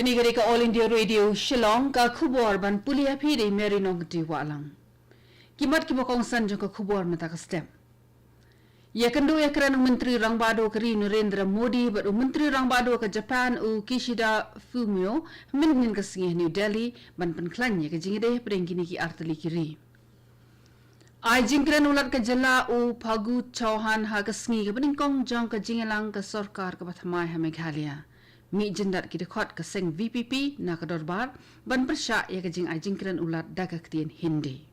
Kini gari ka All India Radio Shillong ka khubor ban pulia phiri merinong ti walang. Kimat ki bokong san jong ka khubor mata ka step. Ya kendo ya kerana Menteri Rang Bado kari Narendra Modi bat Menteri Rang Bado ke Japan u Kishida Fumio min ka singi New Delhi ban penklan ya ke jingide pedeng kini ki artali kiri. Ai jingkran ulat ke jela u Phagu Chauhan ha ka singi ke peningkong jong ka jingelang ke sarkar ke Pathamai ha Meghalaya. Mi jendat ki dekhot ke seng VPP na ke dorbar ban persya ya ke jing ai jingkran ulat daga ketien Hindi.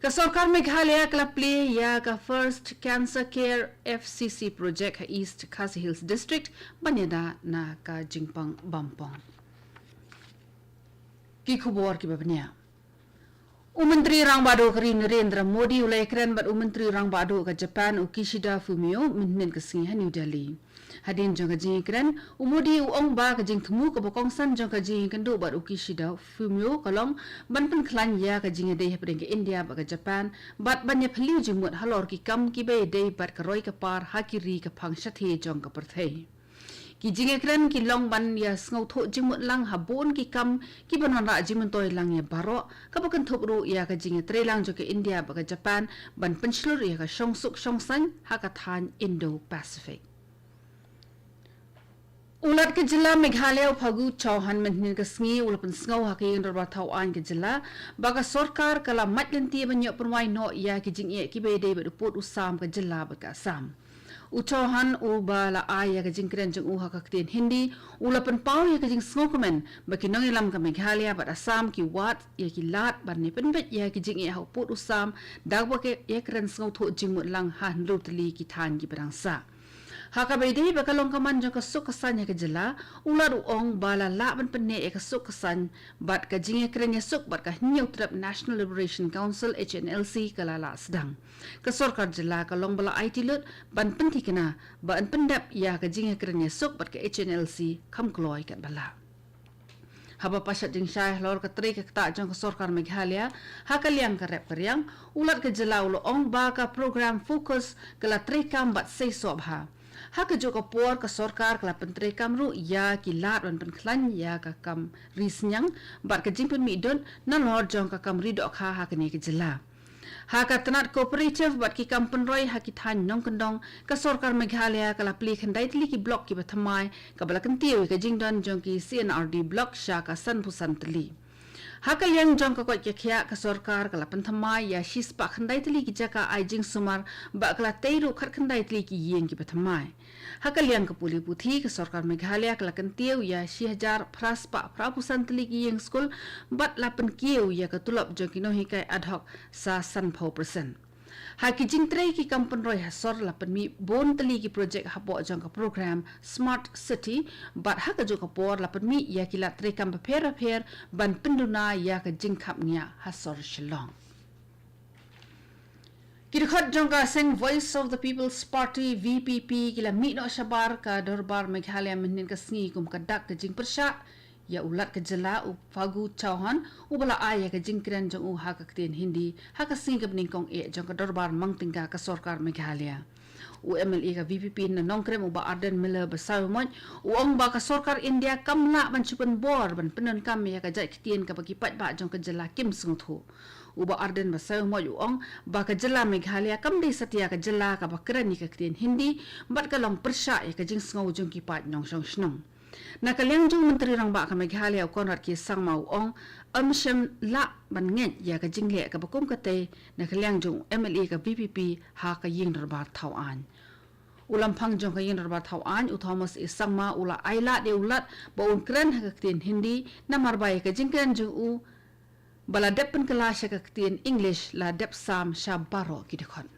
Ke sarkar Meghalaya kala play ya ke First Cancer Care FCC project ke East Khasi Hills District banyada na ka jingpang bampong. Ki khubor ki babnya. Menteri Rang Bado kari Narendra Modi ulai keren bat Menteri Rang Bado ke Japan u Kishida Fumio minin ke singi New Delhi. Hadin jong ka jing keren Modi u ong ba ke jing temu ke bokong san jong ka jing kendo bat u Kishida Fumio kalong ban pen klan ya ke jing deh pedeng ke India ba ke Japan bat banya phliu jimut halor ki kam ki be deh bat ke roi ke par hakiri ke phang shathe jong ka perthei. Ki jinge kren ki long ban ya ngau tho jimut lang habon ki kam ki banon ra jimun toy lang ya baro ka bakan thop ru ya ka jinge tre lang jo ke India ba ka Japan ban penslur ya ka shong suk shong san ha ka than Indo Pacific. Ulat ke jila Meghalaya Phagu Chauhan menhin ke sngi ulapan sngo ha ke yendor ba thau an ke jila ba ka sarkar kala matlenti banyo perwai no ya ki jinge ki be de ba put usam ke jila ba ka Assam. Ucohan uba la aya ke jingkren jeng uha ka ketien Hindi ulapan pau ya ke jing smokemen baki nong ilam ka Meghalaya bat Assam ki wat ya ki lat ban ni penbet ya ki jing ya put usam dag ba ke ya kren sngo tho jing mut lang han lu tli ki than ki berangsa. Haka baidei bakalong kaman jong kasuk kasan ya ke jela ular uong bala la ban penne ya kasuk kasan bat ka jing ya kren ya suk bat ka nyau trap National Liberation Council HNLC kala la sedang. Ka sarkar jela kalong bala IT lut ban penti kena ban pendap ya ka jing ya kren ya suk bat ka HNLC kam kloi kat bala. Haba pasat jing syah lor ka tri ka ta jong ka sarkar Meghalaya hakaliang ka rep karyang ulat ka jela ulo ong ba ka program fokus kala tri kam bat sei sob ha. Haka juga por ke sarkar kala penteri kamru ya ki lat wan penklan ya ka kam risnyang bat ke jingpun midon na lor jong ka kam ridok ha ha kene ke jela. Haka tenat kooperatif bat ki kam penroi ha ki than nong kendong ke sarkar Meghalaya kala pli khandai tli ki blok ki Pathamai ka bala kentiu ke jingdon jong ki CNRD blok sha ka san pusan tli. Haka yang jong ka kot kya ka sarkar kala Pathamai ya shispa khandai tli ki jaka ai jing sumar ba kala teiru khat khandai tli ki yeng ki Pathamai. Haka yang ka puli puthi ka sarkar Meghalaya kala kentiu ya 1000 praspa prapusan tli ki yeng skul bat lapan kieu ya ka tulap jong ki no hikai ad hoc sa san phau persen. Haki jing trei ki kampan roi hasor lapan mi bon teli ki projek hapo jong ka program Smart City bat haka jo ka por lapan mi ya ki lat trei kam per ban penduna ya ka jing khap nia hasor Shillong. Kirkhat jong ka seng Voice of the People's Party VPP kila mi no shabar ka dorbar Meghalaya menin ka sngi kum ka dak ka jing persya ya ulat ke jela u Phagu Chauhan u bala aya ke jingkren jong u ha ka ketien Hindi ha ka sing ke beningkong e jong ka dorbar mangtingga ka sarkar Meghalaya u MLA ka VPP na nongkrem u ba Arden Miller basaw mo u ong ba ka sarkar India kamla ban chupan bor ban penon kam ya ka jai ketien ka pagipat ba jong ka jela kim sungthu u ba Arden basaw mo u ong ba ka jela Meghalaya kam de satya ka jela ka bakran ni ka ketien Hindi bat ka long persya ya ka jing sngau jong ki pat nong song snong. Nakaliang jong Menteri Rang Ba ka Meghalaya konrat ki sang mau ong amshem la ban ngen ya ka jingle ka bakum ka te nakaliang jong MLA ka VPP ha ka ying darbar thau an ulam phang jong ka ying darbar thau an u Thomas isang ma ula aila de ulat ba un kren ha ka tin Hindi na marbai ka jingkren jong u bala depen kelas ka tin English la dep sam shabaro ki dekhon.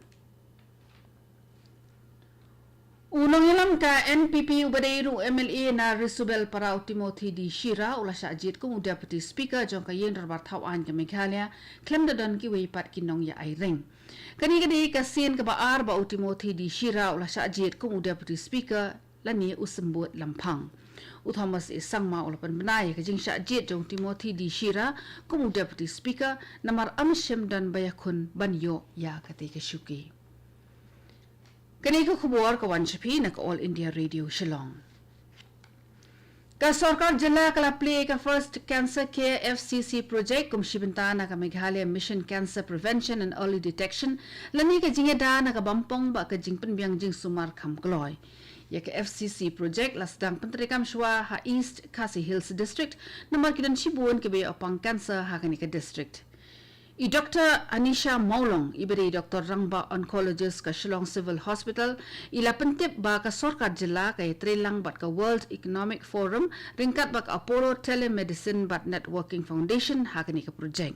Ulong ilam ka NPP ubadeiru MLA na Risubel para Timothy di Shira ula syajit kung Deputy Speaker jong ka yen darbar thawan ka Meghalaya klem dadon ki weipat kinong ya airing. Kani kadi kasin ka baar ba Timothy di Shira ula syajit kung Deputy Speaker lani usembut lampang. Thomas isang ma ula panbenai ka jing syajit jong Timothy di Shira kung Deputy Speaker namar amshem dan bayakun banyo ya kati kasyuki. Kani ko khubor ka wanchapi na ka All India Radio Shillong. Ka Sarkar Jilla kala play ka First Cancer Care FCC project kum shibintana ka Meghalaya Mission Cancer Prevention and Early Detection lani ka jingeda na ka bampong ba ka jingpen biang jing sumar kham kloy. Ya ka FCC project lasdang pentrikam shwa ha East Khasi Hills District namar kidan shibun ke be opang cancer ha ka district. I Dr. Anisha Maulong, iberi Dr. Rangba Oncologist ka Shillong Civil Hospital, ila pentip ba ka Sarkar Jilla kay trelang bat ka World Economic Forum, ringkat ba ka Apollo Telemedicine bat Networking Foundation hakani ka project.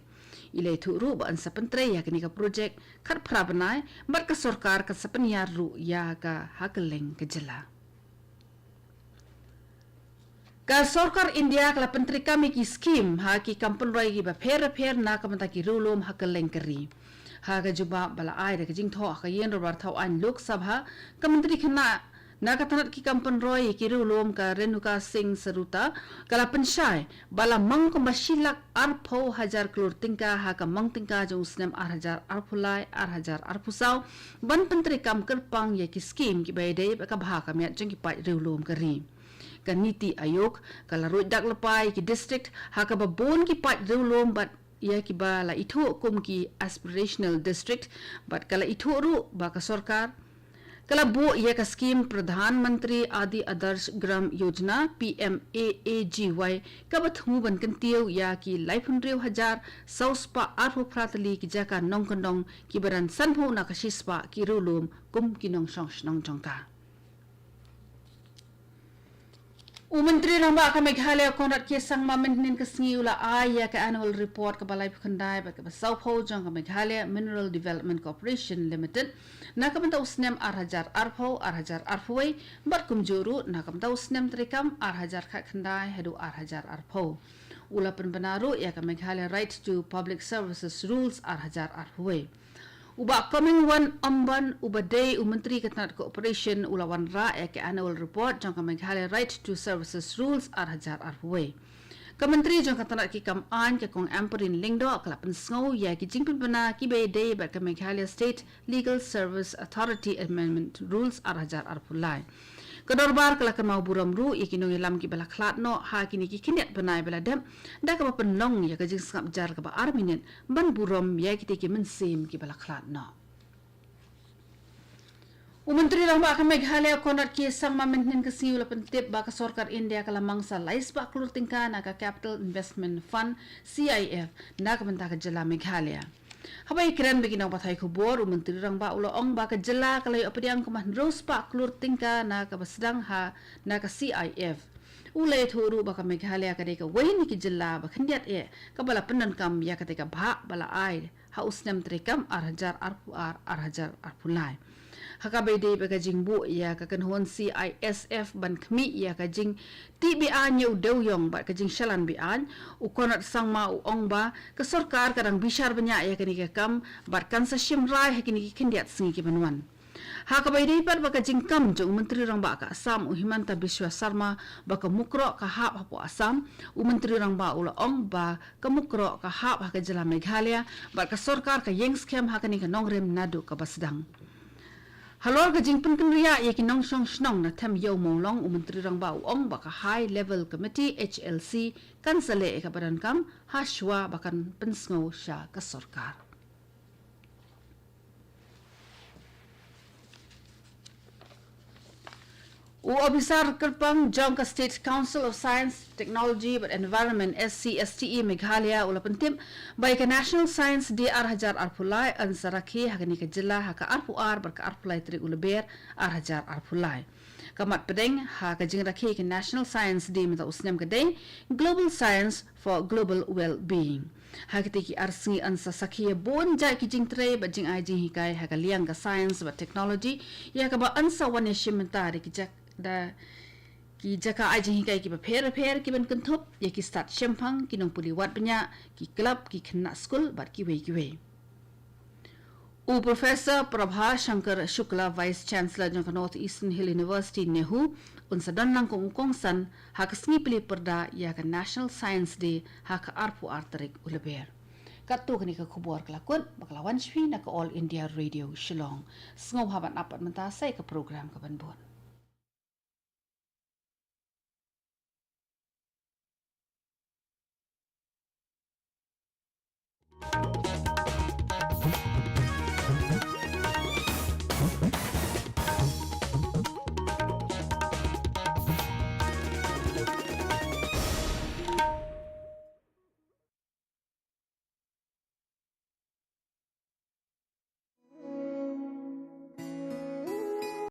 Ila ituru ba an sa pentre yakani ka project kat prabanay bat ka Sarkar ka sa penyar ru ya ka hakeleng ka Jilla. Ka Sarkar India kala pentri kami ki skim ha ki kampun roi ki ba pher na ka mata ki rulum ha keleng keri ha ka juba bala ai da ka jing tho ka yen ro bar thau an lok sabha ka menteri khana na ka tanat ki kampun roi ki rulum ka Renuka Singh Saruta kala penshai bala mang ko masilak arpho hajar klur tingka ha ka mang tingka jo usnem 8000 arphulai 8000 arphusau ban pentri kam kerpang ye ki skim ki bai dei ka bha ka met jeng ki pai rulum keri ka niti ayok kala roi dak lepai ki district ha ka babon ki pat rulom bat ya ki ba la itu kum ki aspirational district bat kala itu ru ba ka Sarkar kala bo ya ka scheme Pradhan Mantri Adi Adarsh Gram Yojana PMAAGY ka bat hu ban kan tieu ya ki life 100,000 sauspa arhu pratali ki jaka nongkondong ki baran sanho na ka shispa ki rulom kum ki nong shong nong jongka. Menteri Ramba ka Meghalaya Konrad ke sang mamenten ke sngi ula aya ka annual report ka balai pukandai ba ka South Pole jang ka Meghalaya Mineral Development Corporation Limited na ka banta usnem 8000 arpho 8000 arphoi bat kumjuru na ka banta usnem trikam 8000 ka khandai hadu 8000 arpho ula penbenaru ya ka Meghalaya Right to Public Services Rules 8000 arphoi uba coming one amban uba day menteri ketanat cooperation ulawan ra ya ke annual report jang ka Meghalaya Right to Services Rules 8000 arhwe ka menteri jang ketanat ki kam an ke kong amperin lingdo kala pensngau ya ki jingpin bana ki be day ba ka Meghalaya State Legal Service Authority Amendment Rules 8000 arpulai Kedorbar kala kan mau buram ru ikinong ilam ki bala khlat no ha kini ki kinet banai bala dem da ka penlong ya ka jing skap jar ka ba arminen ban buram ya ki te ki mensim ki bala khlat no Menteri Ramba ka Meghalaya Konrad ki sang mamenten ka siula pentip ba ka Sarkar India kala mangsa lais ba klur tingka na ka Capital Investment Fund CIF na ka banta ka Jilla Meghalaya Habai keren bagi nang pathai khubor Menteri Rangba ulo ong ba ka Jilla kalay apadiang kaman ros pa klur tingka na ka basdang ha na ka CIF ulay thuru ba ka Meghalaya ka ka wahin ki Jilla ba khandiat ka bala penan kam ya ka te ka bha bala ai ha usnem trikam 8000 arhajar arpulai Hakabay day ba ka jingbu ya ka kanhon CISF ban kmi ya ka jing TBA nyaw dawyong ba ka jing shalan bian ukonat sang ma uong ba ka Sarkar kadang bishar banya ya ka ni ka kam bat kan sa shimrai ha kini kindiat singi ki banwan Hakabay day ba ka jing kam jong Menteri Rangba ka Assam Himanta Biswa Sarma ba ka mukro ka hap hapo Assam Menteri Rangba ulo ong ba ka mukro ka hap ha ka Jilla Meghalaya ba ka Sarkar ka yeng scam ha ka ni ka nongrem nadu ka basdang Halor ka jingpun kenria ya ki nong shong shnong na them yo molong Menteri Rangba uong baka High Level Committee HLC kan sale ka badan kam hashwa bakan pensngo sya ka Sarkar. Officer Kerpang Jangka State Council of Science, Technology and Environment SCSTE Meghalaya ula pentim baik National Science Day arhajar arpulai ansaraki hakani ka Jilla haka arpuar berka arpulai tri uleber arhajar arpulai kamat pedeng haka jingrakhi ka National Science Day mata usnem kadai Global Science for Global Well-being hakati ki arsingi ansa sakhiya bon jai ki jingtre ba jing ai jing hikai haka liang ka science ba technology ya ka ba ansa wane shimantari ki jak da ki jaka ai jing hikai ki ba pher ki ban kanthop ya ki start shempang ki nong puli wat banya ki club ki khna school bat ki wei Professor Prabha Shankar Shukla Vice Chancellor ng North Eastern Hill University Nehu unsa don lang kung san hakasngi pili perda ya ka National Science Day haka arpu artarik uleber Katu kani ka khubor kelakon baklawan shwi na ka All India Radio Shillong. Sengaw haban apat mentasai ke program ke banbon.